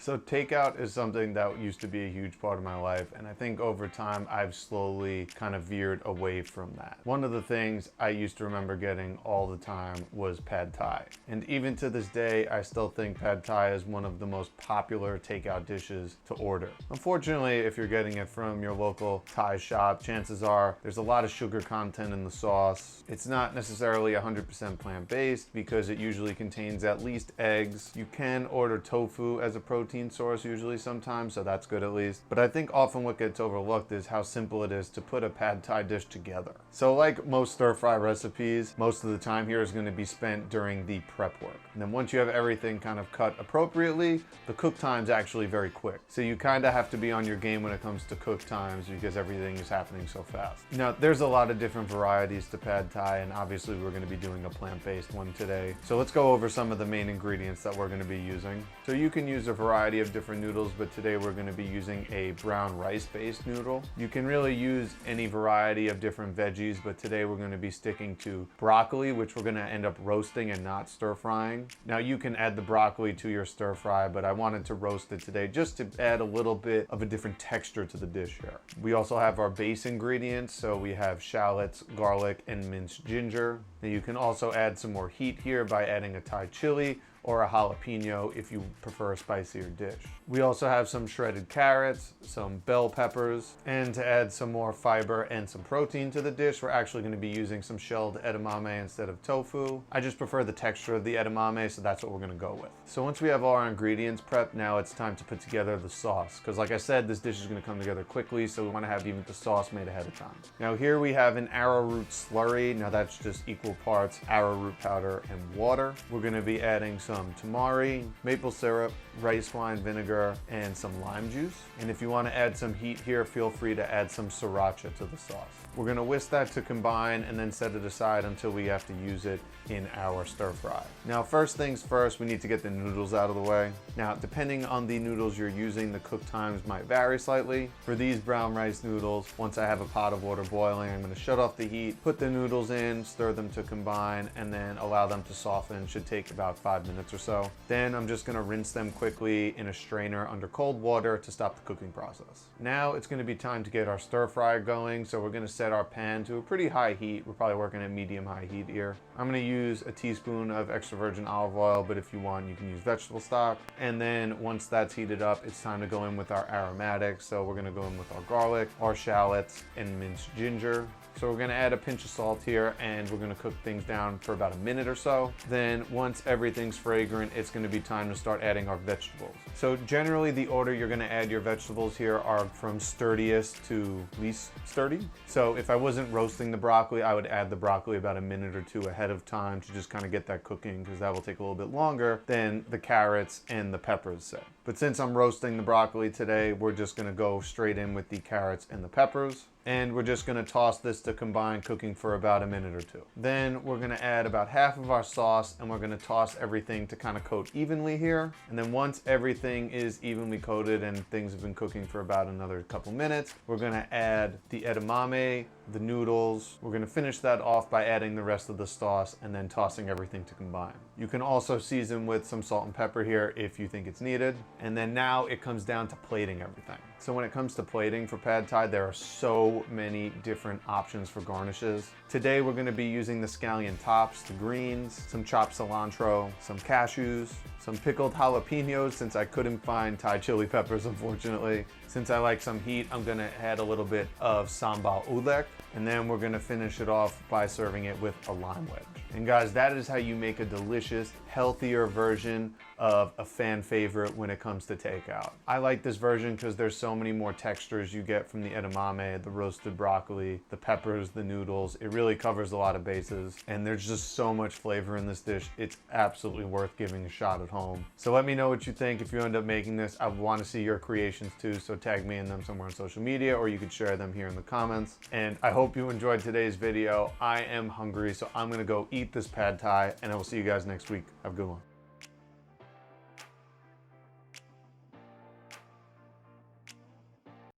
So takeout is something that used to be a huge part of my life, and I think over time I've slowly kind of veered away from that. One of the things I used to remember getting all the time was pad thai. And even to this day, I still think pad thai is one of the most popular takeout dishes to order. Unfortunately, if you're getting it from your local Thai shop, chances are there's a lot of sugar content in the sauce. It's not necessarily 100% plant-based because it usually contains at least eggs. You can order tofu as a protein source usually sometimes, so that's good at least. But I think often what gets overlooked is how simple it is to put a pad thai dish together. So like most stir fry recipes, most of the time here is going to be spent during the prep work. And then once you have everything kind of cut appropriately, the cook time's actually very quick. So you kind of have to be on your game when it comes to cook times because everything is happening so fast. Now, there's a lot of different varieties to pad thai, and obviously we're going to be doing a plant-based one today. So let's go over some of the main ingredients that we're going to be using. So you can use a variety of different noodles, but today we're going to be using a brown rice-based noodle. You can really use any variety of different veggies, but today we're going to be sticking to broccoli, which we're going to end up roasting and not stir frying. Now you can add the broccoli to your stir fry, but I wanted to roast it today just to add a little bit of a different texture to the dish here. We also have our base ingredients, so we have shallots, garlic, and minced ginger. Now you can also add some more heat here by adding a Thai chili or a jalapeno if you prefer a spicier dish. We also have some shredded carrots, some bell peppers, and to add some more fiber and some protein to the dish, we're actually going to be using some shelled edamame instead of tofu. I just prefer the texture of the edamame, so that's what we're going to go with. So once we have all our ingredients prepped, now it's time to put together the sauce, because like I said, this dish is going to come together quickly, so we want to have even the sauce made ahead of time. Now here we have an arrowroot slurry. Now that's just equal parts arrowroot powder and water. We're going to be adding some tamari, maple syrup, rice wine vinegar, and some lime juice. And if you want to add some heat here, feel free to add some sriracha to the sauce. We're going to whisk that to combine and then set it aside until we have to use it in our stir fry. Now, first things first, we need to get the noodles out of the way. Now, depending on the noodles you're using, the cook times might vary slightly. For these brown rice noodles, once I have a pot of water boiling, I'm going to shut off the heat, put the noodles in, stir them to combine, and then allow them to soften. Should take about 5 minutes or so. Then I'm just going to rinse them quickly in a strainer under cold water to stop the cooking process. Now it's going to be time to get our stir fryer going, so we're going to set our pan to a pretty high heat. We're probably working at medium-high heat here. I'm going to use a teaspoon of extra virgin olive oil, but if you want, you can use vegetable stock. And then once that's heated up, it's time to go in with our aromatics. So we're going to go in with our garlic, our shallots, and minced ginger. So we're going to add a pinch of salt here, and we're going to cook things down for about a minute or so. Then once everything's fragrant, it's going to be time to start adding our vegetables. So generally the order you're going to add your vegetables here are from sturdiest to least sturdy. So if I wasn't roasting the broccoli, I would add the broccoli about a minute or two ahead of time to just kind of get that cooking, because that will take a little bit longer than the carrots and the peppers say. But since I'm roasting the broccoli today, we're just going to go straight in with the carrots and the peppers. And we're just going to toss this to combine, cooking for about a minute or two. Then we're going to add about half of our sauce, and we're going to toss everything to kind of coat evenly here. And then once everything is evenly coated and things have been cooking for about another couple minutes, we're going to add the edamame, the noodles. We're going to finish that off by adding the rest of the sauce and then tossing everything to combine. You can also season with some salt and pepper here if you think it's needed. And then now it comes down to plating everything. So when it comes to plating for pad thai, there are so many different options for garnishes. Today we're going to be using the scallion tops, the greens, some chopped cilantro, some cashews, some pickled jalapenos since I couldn't find Thai chili peppers, unfortunately. Since I like some heat, I'm going to add a little bit of sambal udek, and then we're going to finish it off by serving it with a lime wedge. And guys, that is how you make a delicious, healthier version of a fan favorite when it comes to takeout. I like this version because there's so many more textures you get from the edamame, the roasted broccoli, the peppers, the noodles. It really covers a lot of bases, and there's just so much flavor in this dish. It's absolutely worth giving a shot at home. So let me know what you think if you end up making this. I want to see your creations too, so tag me in them somewhere on social media, or you could share them here in the comments. And I hope you enjoyed today's video. I am hungry, so I'm gonna go eat this pad thai, and I will see you guys next week. Have a good one.